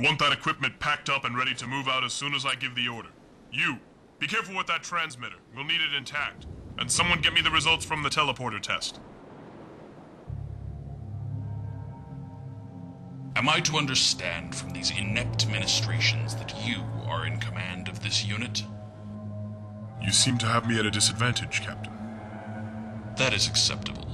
want that equipment packed up and ready to move out as soon as I give the order. You, be careful with that transmitter. We'll need it intact. And someone get me the results from the teleporter test. Am I to understand from these inept ministrations that you are in command of this unit? You seem to have me at a disadvantage, Captain. That is acceptable.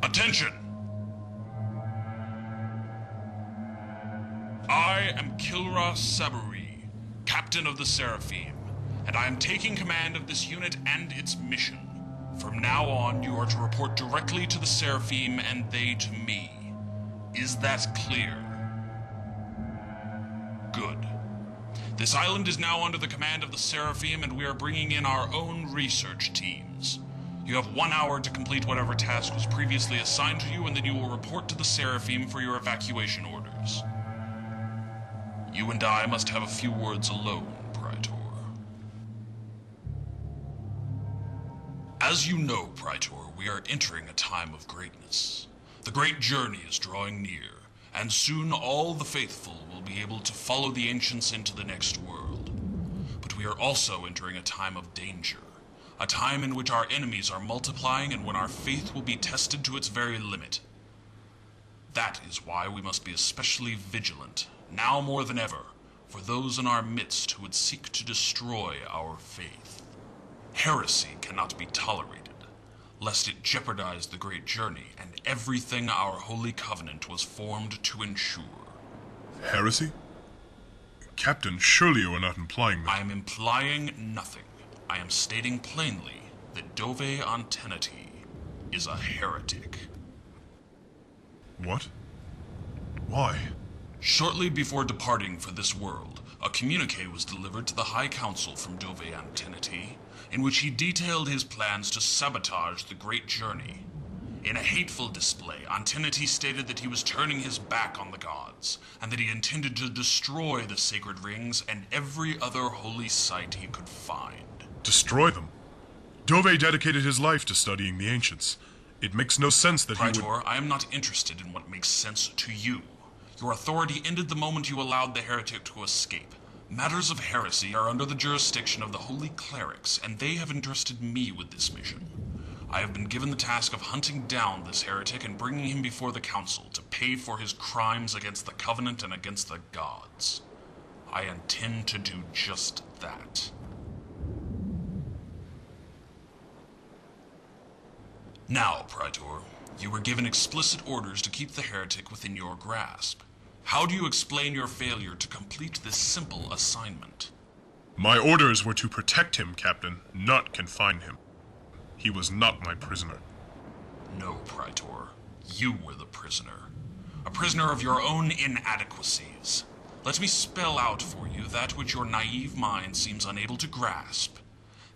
Attention! I am Kilrah Saburee, Captain of the Seraphim, and I am taking command of this unit and its mission. From now on, you are to report directly to the Seraphim and they to me. Is that clear? Good. This island is now under the command of the Seraphim, and we are bringing in our own research teams. You have 1 hour to complete whatever task was previously assigned to you, and then you will report to the Seraphim for your evacuation orders. You and I must have a few words alone, Praetor. As you know, Praetor, we are entering a time of greatness. The great journey is drawing near, and soon all the faithful will be able to follow the ancients into the next world. But we are also entering a time of danger, a time in which our enemies are multiplying and when our faith will be tested to its very limit. That is why we must be especially vigilant, now more than ever, for those in our midst who would seek to destroy our faith. Heresy cannot be tolerated, lest it jeopardize the great journey and everything our holy covenant was formed to ensure. Heresy? Captain, surely you are not implying that— I am implying nothing. I am stating plainly that Dove Antenatee is a heretic. What? Why? Shortly before departing for this world, a communique was delivered to the High Council from Dove Antenatee, in which he detailed his plans to sabotage the great journey. In a hateful display, Antenatee stated that he was turning his back on the gods, and that he intended to destroy the sacred rings and every other holy site he could find. Destroy them? Dove dedicated his life to studying the ancients. It makes no sense that Praetor, he would— I am not interested in what makes sense to you. Your authority ended the moment you allowed the heretic to escape. Matters of heresy are under the jurisdiction of the holy clerics, and they have entrusted me with this mission. I have been given the task of hunting down this heretic and bringing him before the council to pay for his crimes against the covenant and against the gods. I intend to do just that. Now, Praetor, you were given explicit orders to keep the heretic within your grasp. How do you explain your failure to complete this simple assignment? My orders were to protect him, Captain, not confine him. He was not my prisoner. No, Praetor. You were the prisoner. A prisoner of your own inadequacies. Let me spell out for you that which your naive mind seems unable to grasp.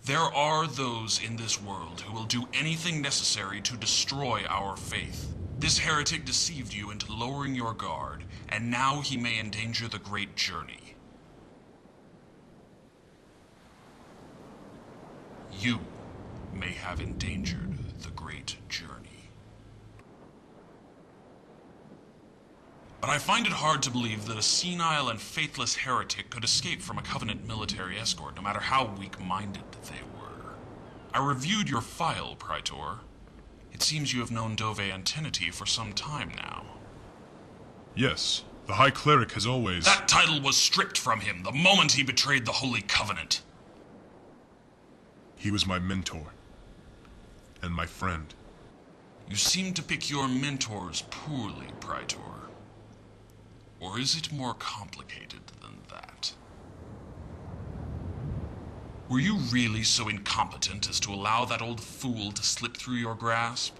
There are those in this world who will do anything necessary to destroy our faith. This heretic deceived you into lowering your guard, and now he may endanger the great journey. You may have endangered the great journey. But I find it hard to believe that a senile and faithless heretic could escape from a Covenant military escort, no matter how weak-minded they were. I reviewed your file, Praetor. It seems you have known Dove Antenatee for some time now. Yes, the High Cleric has always— That title was stripped from him the moment he betrayed the Holy Covenant. He was my mentor. And my friend. You seem to pick your mentors poorly, Praetor. Or is it more complicated than that? Were you really so incompetent as to allow that old fool to slip through your grasp?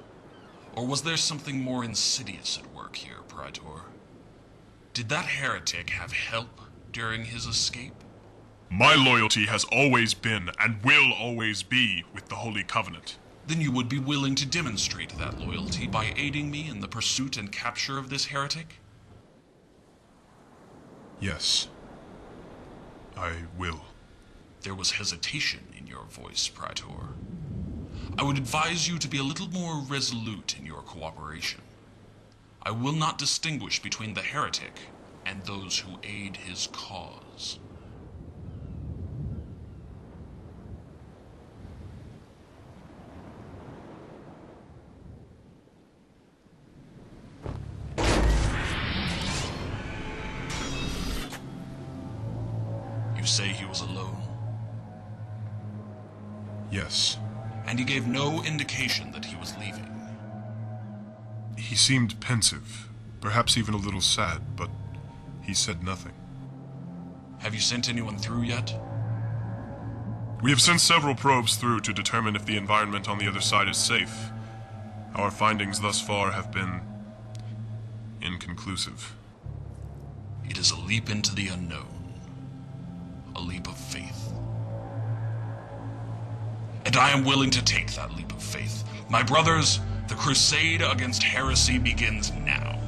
Or was there something more insidious at work here, Praetor? Did that heretic have help during his escape? My loyalty has always been, and will always be, with the Holy Covenant. Then you would be willing to demonstrate that loyalty by aiding me in the pursuit and capture of this heretic? Yes. I will. There was hesitation in in your voice, Praetor. I would advise you to be a little more resolute in your cooperation. I will not distinguish between the heretic and those who aid his cause. You say he was alone? Yes. And he gave no indication that he was leaving? He seemed pensive, perhaps even a little sad, but he said nothing. Have you sent anyone through yet? We have sent several probes through to determine if the environment on the other side is safe. Our findings thus far have been inconclusive. It is a leap into the unknown. A leap of faith. And I am willing to take that leap of faith. My brothers, the crusade against heresy begins now.